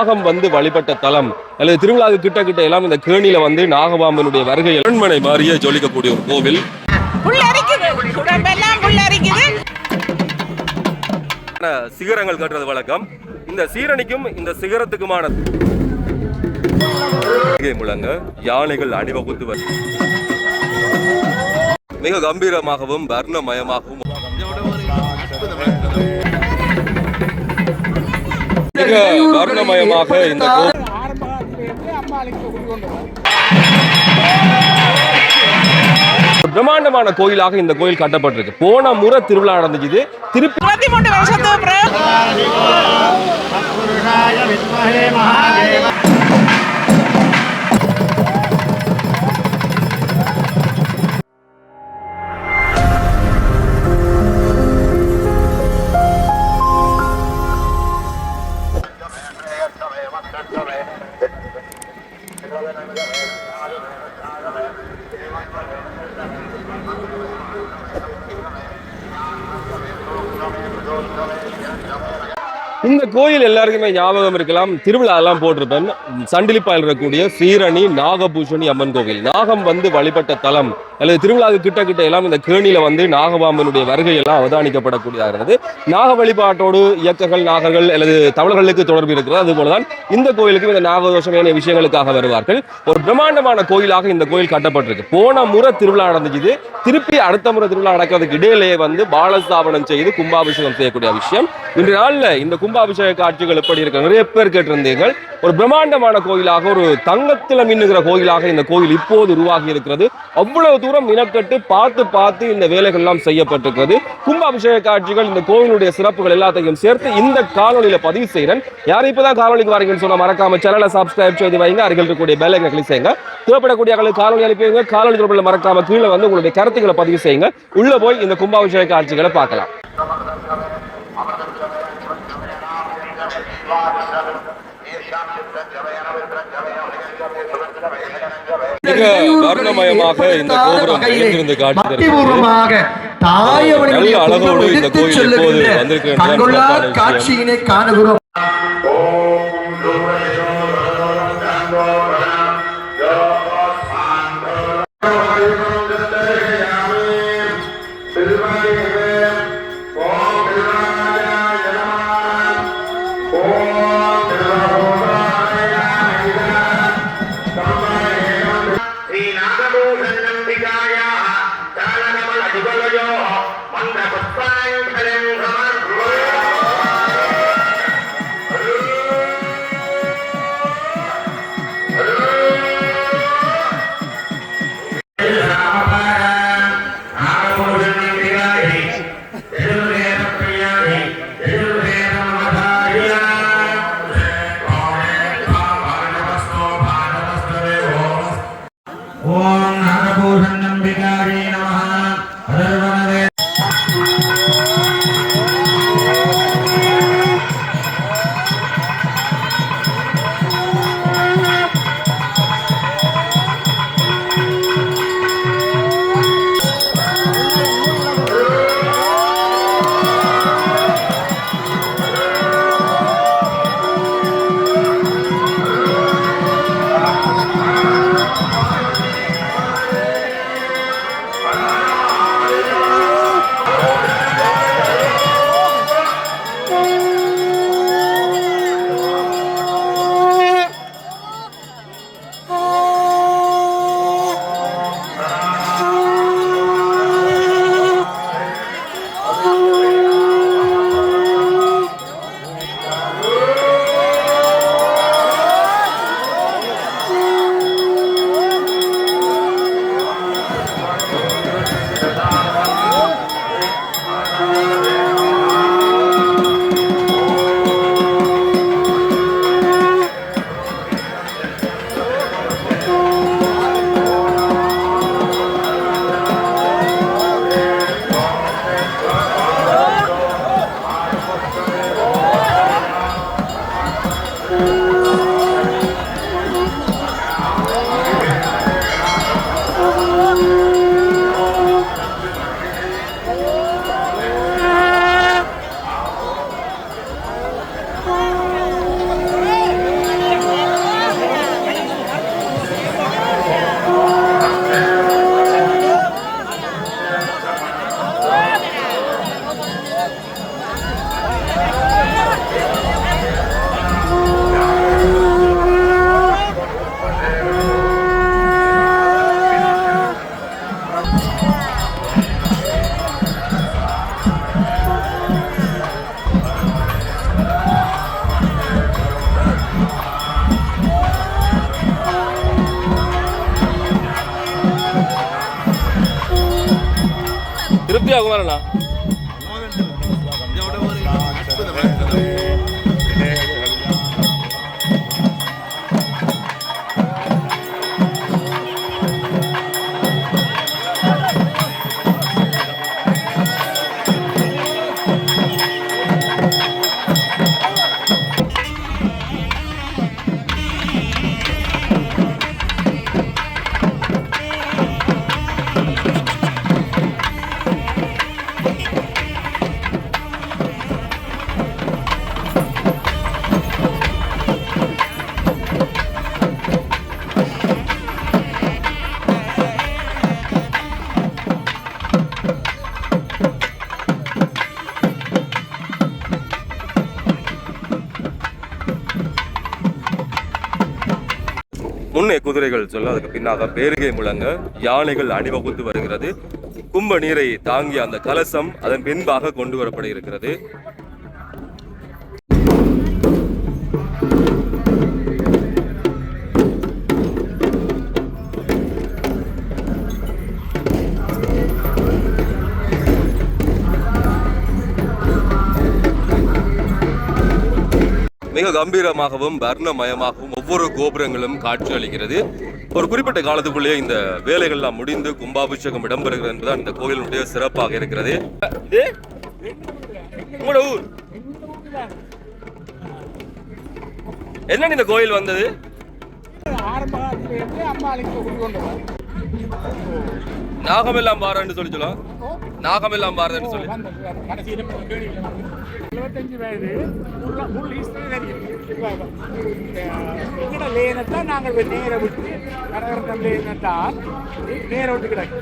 நாகம் வந்து வழிபட்ட தலம் அல்லது திருவிழாவு கிட்ட கிட்ட எல்லாம் இந்த கேணியில வந்து நாகபாம்பனுடைய வருகை அரண்மனை மாறிய ஜொலிக்கக்கூடிய ஒரு கோவில். சிகரங்கள் கட்டுறது வழக்கம். இந்த சீரணிக்கும் இந்த சிகரத்துக்குமான முழங்க யானைகள் அணிவகுத்து மிக கம்பீரமாகவும் வர்ணமயமாகவும் மிக வர்ணமயமாக இந்த பிரம்மாண்டமான கோயிலாக இந்த கோயில் கட்டப்பட்டிருக்கு. போன முறை திருவிழா நடந்துச்சு. திருப்பி இந்த கோயில் எல்லாருக்குமே ஞாபகம் இருக்கலாம். திருவிழா எல்லாம் போட்டிருப்பேன். சண்டிலிப்பாயில் இருக்கக்கூடிய சீரணி நாகபூஷணி அம்மன் கோவில். நாகம் வந்து வழிபட்ட தலம் அல்லது திருவிழாவு கிட்ட கிட்ட எல்லாம் இந்த கேணியில வந்து நாகபாம்பனுடைய வருகை எல்லாம் அவதானிக்கப்படக்கூடியதாக இருந்தது. நாக வழிபாட்டோடு இயக்கங்கள் நாகர்கள் அல்லது தமிழர்களுக்கு தொடர்பு இருக்கிறது. அதுபோலதான் இந்த கோயிலுக்கு இந்த நாகதோஷம் ஏனைய விஷயங்களுக்காக வருவார்கள். ஒரு பிரம்மாண்டமான கோயிலாக இந்த கோயில் கட்டப்பட்டிருக்கு. போன முறை திருவிழா நடந்துச்சு. திருப்பி அடுத்த முறை திருவிழா நடக்கிறதுக்கு இடையிலேயே வந்து பாலஸ்தாபனம் செய்து கும்பாபிஷேகம் செய்யக்கூடிய விஷயம். இன்று நாள்ல இந்த கும்பாபிஷேக காட்சிகள் எப்படி இருக்கு? நிறைய பேர் கேட்டிருந்தீர்கள். ஒரு பிரம்மாண்டமான கோயிலாக, ஒரு தங்கத்தில் மின்னுகிற கோயிலாக இந்த கோயில் இப்போது உருவாகி இருக்கிறது. அவ்வளவு தூரம் இனக்கட்டு பார்த்து இந்த வேலைகள் எல்லாம் செய்யப்பட்டிருக்கிறது. கும்பாபிஷேக காட்சிகள், இந்த கோவிலுடைய சிறப்புகள் எல்லாத்தையும் சேர்த்து இந்த காணொலியில பதிவு செய்கிறேன். யாரும் இப்பதான் காணொலிக்கு வரீங்கன்னு சொன்னா மறக்காம சேனலை சப்ஸ்கிரைப் செய்து வைங்க. அருகில் இருக்கக்கூடிய பெல் ஐகானை கிளிக் செய்யுங்க. தேவைப்படக்கூடிய காணொலி அனுப்பிங்க. காணொலி தொடர்பில் மறக்காம கீழே வந்து உங்களுடைய கருத்துக்களை பதிவு செய்யுங்க. உள்ள போய் இந்த கும்பாபிஷேக காட்சிகளை பார்க்கலாம். மிக வர்ணமயமாக இந்த கோபுரம் இருந்து நல்ல அழகோடு இந்த கோயில் எப்போது வந்திருக்கிறேன் காட்சியினை காணுகிறோம். எப்படியா குமாரண்ணா? முன்னே குதிரைகள் சொல்ல அதுக்கு பின்னாக பேருகை முழங்க யானைகள் அணிவகுத்து வருகிறது. கும்ப நீரை தாங்கிய அந்த கலசம் அதன் பின்பாக கொண்டு வரப்பட இருக்கிறது. மிக கம்பீரமாகவும் வர்ணமயமாகவும் ஒவ்வொரு கோபுரங்களும் காட்சி அளிக்கிறது. ஒரு குறிப்பிட்ட காலத்துக்குள்ளேயே இந்த வேலைகள்லாம் முடிந்து கும்பாபிஷேகம் இடம்பெறுகிறது என்பதுதான் இந்த கோயிலுடைய சிறப்பாக இருக்கிறது. என்ன இந்த கோயில் வந்தது? நாகமெல்லாம் பாருன்னு சொல்லி சொல்லலாம். நாகமெல்லாம் பாருன்னு சொல்லி 75 வயது லேனத்தான் நாங்கள் நேர விட்டு கடற்கரை லேனத்தால் நேர விட்டு கிடக்கு.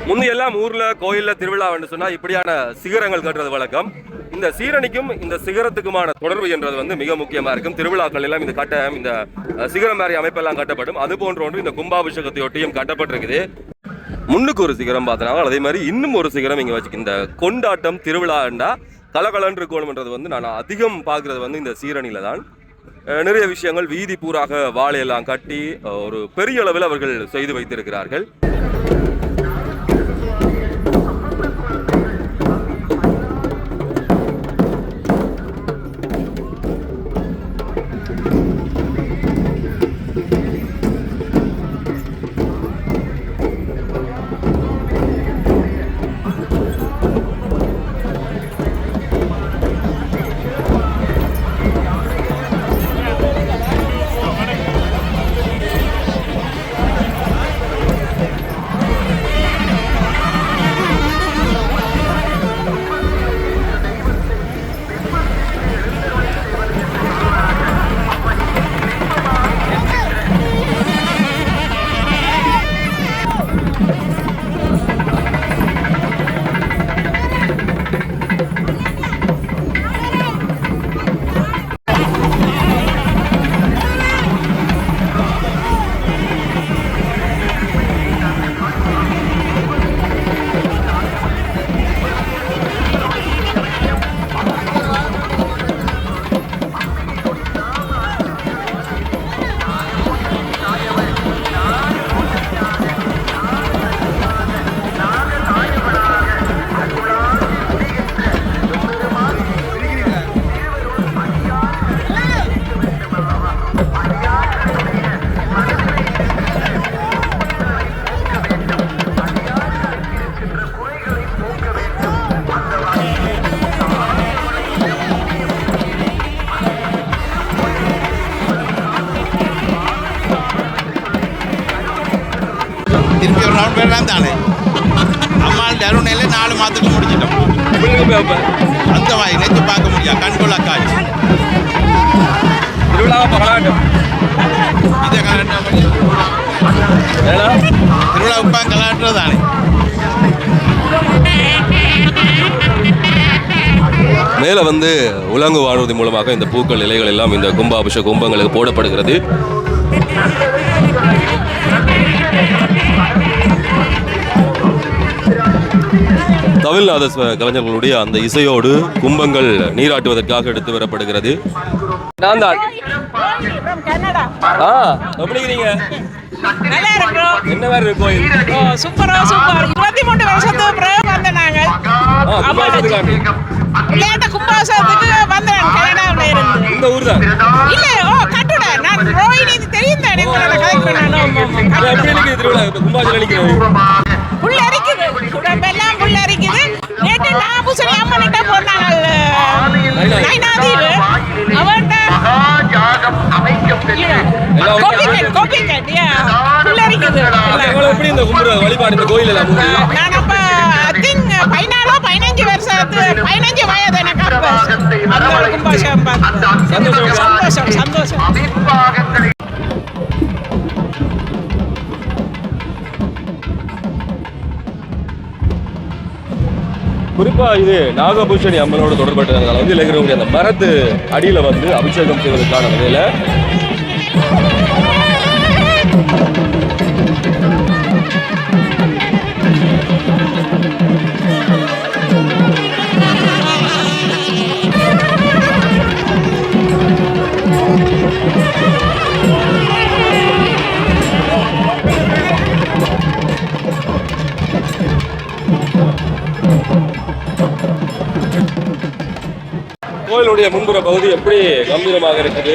முந்தையெல்லாம் ஊர்ல கோயில்ல திருவிழா சொன்னா இப்படியான சிகரங்கள் கட்டுறது வழக்கம். இந்த சீரணிக்கும் இந்த சிகரத்துக்குமான தொடர்பு என்றது மிக முக்கியமா இருக்கும். திருவிழாக்கள் எல்லாம் இந்த கட்டம் இந்த சிகரம் மாதிரி அமைப்பெல்லாம் கட்டப்படும். அது போன்ற ஒன்று இந்த கும்பாபிஷேகத்தையொட்டியும் கட்டப்பட்டிருக்குது. முன்னுக்கு ஒரு சிகரம் பார்த்தனால அதே மாதிரி இன்னும் ஒரு சிகரம் இங்க வச்சுக்க. இந்த கொண்டாட்டம் திருவிழாண்டா கலகலன்று இருக்கணும்ன்றது நான் அதிகம் பார்க்கறது இந்த சீரணியில தான். நிறைய விஷயங்கள் வீதி பூராக வாழையெல்லாம் கட்டி ஒரு பெரிய அளவில் அவர்கள் செய்து வைத்திருக்கிறார்கள். திருப்பி ஒரு ரவுண்ட் பேர் தானே அம்மாள் அருணையில 4 மாதத்துக்கு முடிச்சிட்டோம். அந்த மாதிரி நினைச்சு பார்க்க முடியாது. கண்கொள்ளா காட்சி. திருவிழா கலாட்டம் இதை கலாட்டம் பண்ணி திருவிழா உப்பா கலாட்டுறது தானே. மேலே வந்து உலங்கு வானூர்தி மூலமாக இந்த பூக்கள் இலைகள் எல்லாம் இந்த கும்பாபிஷேக கும்பங்களுக்கு போடப்படுகிறது. தமிழ்நாத கலைஞர்களுடைய அந்த இசையோடு கும்பங்கள் நீராட்டுவதற்காக எடுத்து வரப்படுகிறது. நான் தான் எப்படி இருக்கீங்க? நல்லா இருக்கிறோம். என்ன வேற இருக்கு கோயில்? சூப்பரா சூப்பர். 23 வருஷத்துக்கு பிறகு வந்த நாங்கள் விளையாட்ட கும்பாசத்துக்கு வந்தேன். கனடாவில் இருந்து இந்த ஊர் தான் இல்ல. கட்டுட நான் ரோஹிணி தெரியும் தானே உங்களோட கதைக்கு. நான் எப்படி இருக்கு திருவிழா கும்பாசல் அடிக்கிறது? புள்ள அரிக்குது, உடம்பெல்லாம் புள்ள அரிக்குது. நேற்று நாகபூசணி அம்மன்கிட்ட போனாங்க நைனாதீவு. அவன்கிட்ட புள்ள அரிக்குது. எப்படி இந்த கும்புற வழிபாடு இந்த கோயில் எல்லாம்? நான் அப்ப 15 வருஷத்து 15 வயது எனக்கு அப்ப அந்த கும்பாபிஷேகம் பார்த்து சந்தோஷம் சந்தோஷம். குறிப்பா இது நாகபூஷணி அம்மனோட தொடர்பட்டதுனால வந்து இளைஞர்களுடைய அந்த மரத்து அடியில வந்து அபிஷேகம் செய்வதற்கான வகையில கோயிலுடைய முன்புற பகுதி எப்படி கம்பீரமாக இருக்குது.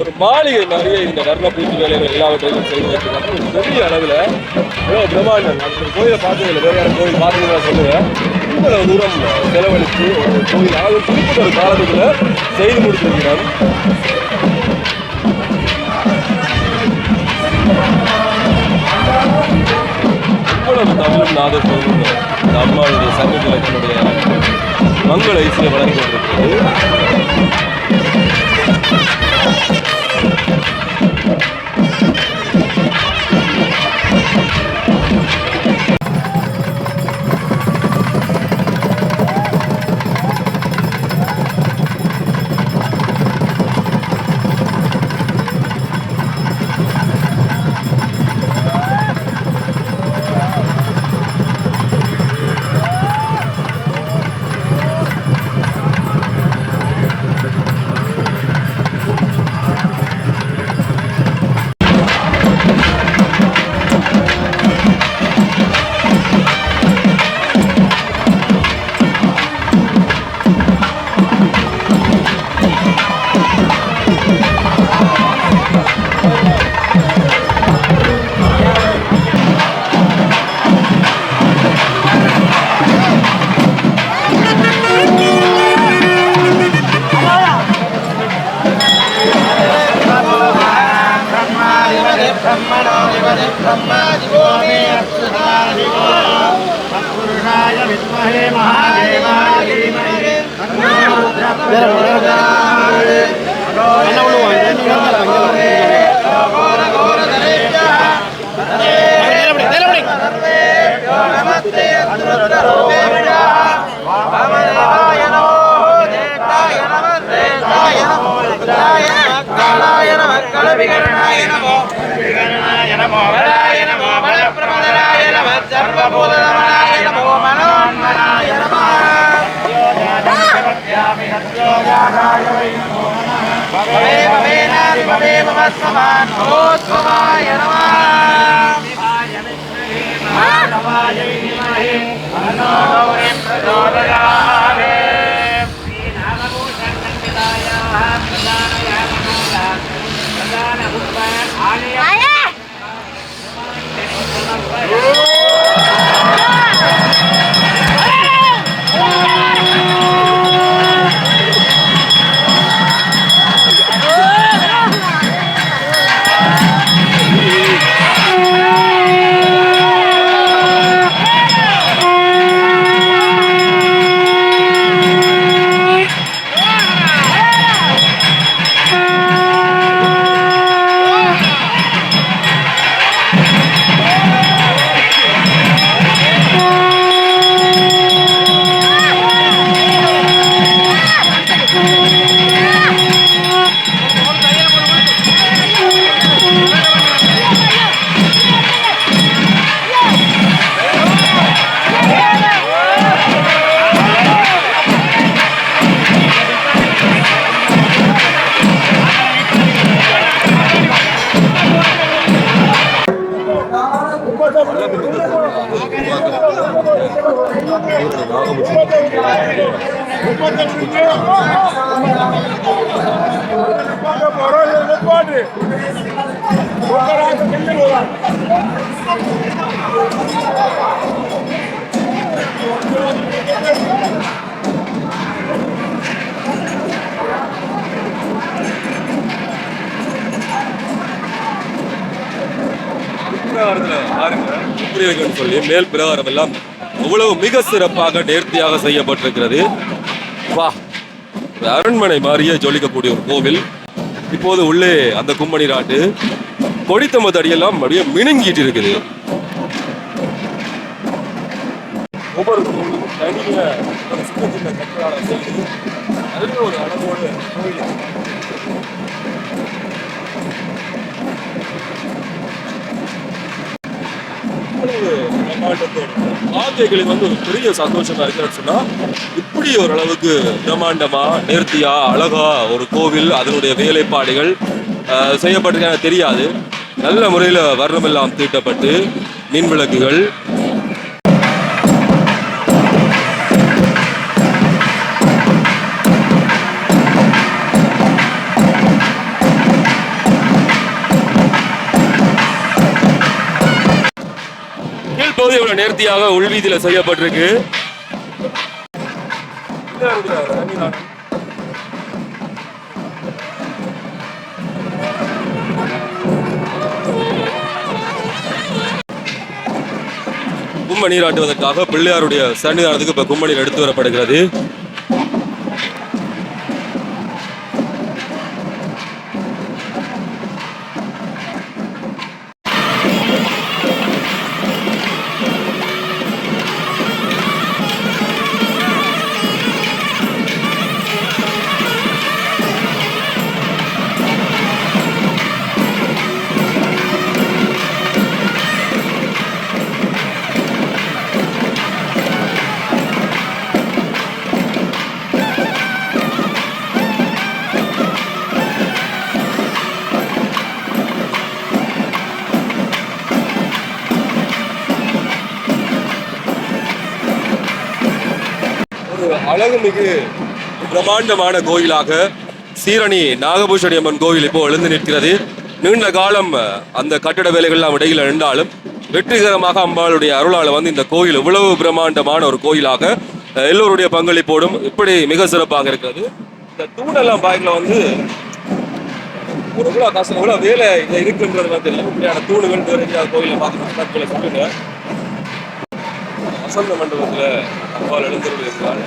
ஒரு மாளிகை நிறைய இந்த வர்ண பூச்சி வேலைகள் எல்லாவற்றையும் செய்வதற்கு ஒரு பெரிய அளவில் பிரம்மாண்டம். அந்த கோயிலை பார்த்ததில்லை, வேற யாரும் கோயில் பார்த்தீங்கன்னா சொல்லுவேன். இவ்வளவு தூரம் செலவழித்து ஒரு கோயில் ஆகும் குறிப்பிட்ட ஒரு காலத்துக்குள்ள செய்து முடிச்சிருக்கிறார். இவ்வளவு தமிழும் நாதஸ்வரமும் இந்த அம்மாவுடைய சங்கத்தில் தன்னுடைய மங்கள இசையை வழங்கி கொண்டிருக்கிறது. எப்படி இருக்குன்னு சொல்லி மேல் பிரகாரம் எல்லாம் அவ்வளவு மிக சிறப்பாக நேர்த்தியாக செய்யப்பட்டிருக்கிறது. வா, ஒரு அரண்மனை மாதிரியே ஜொலிக்கக்கூடிய ஒரு கோவில். இப்போது உள்ளே அந்த கும்மணி நாட்டு கொடித்தம்ப தடியெல்லாம் அப்படியே மினுங்கிட்டு இருக்குது. ஒவ்வொரு கோவிலும் தனிய ஒரு சின்ன சின்ன கட்டடால செய்து நல்ல ஒரு அழகோடு கோவில். ஆந்தைகளுக்கு வந்து ஒரு பெரிய சந்தோஷமா இருக்குன்னு சொன்னா, இப்படி ஓரளவுக்கு பிரம்மாண்டமா நேர்த்தியா அழகா ஒரு கோவில் அதனுடைய வேலைப்பாடுகள் செய்யப்பட்டிருக்க தெரியாது. நல்ல முறையில் வர்ணமெல்லாம் தீட்டப்பட்டு மின் விளக்குகள் கீழ்ப்பகுதி இவ்வளவு நேர்த்தியாக உள்வீதியில செய்யப்பட்டிருக்கு. கும்ப நீராட்டுவதற்காக பிள்ளையாருடைய சன்னிதானத்துக்கு இப்ப கும்பநீர் எடுத்து வரப்படுகிறது. அழகுமிகு பிரம்மாண்டமான கோயிலாக சீரணி நாகபூஷணி அம்மன் கோவில் இப்போ எழுந்து நிற்கிறது. நீண்ட காலம் அந்த கட்டட வேலைகள்லாம் இடையில் நின்றாலும் வெற்றிகரமாக அம்பாளுடைய அருளால் வந்து இந்த கோயில் இவ்வளவு பிரம்மாண்டமான ஒரு கோயிலாக எல்லோருடைய பங்களிப்போடும் இப்படி மிக சிறப்பாக இருக்கிறது. இந்த தூணெல்லாம் பாய்க்கில் வந்து ஒரு இவ்வளோ கஷ்டம் இவ்வளோ வேலை இதில் இருக்குன்றது தெரியும். இப்படியான தூணுகள் வேறு கோயிலில் பார்க்கணும் சொல்லுங்க. வசந்த மண்டபத்தில் அம்பாள் எழுந்திருக்கிறார்.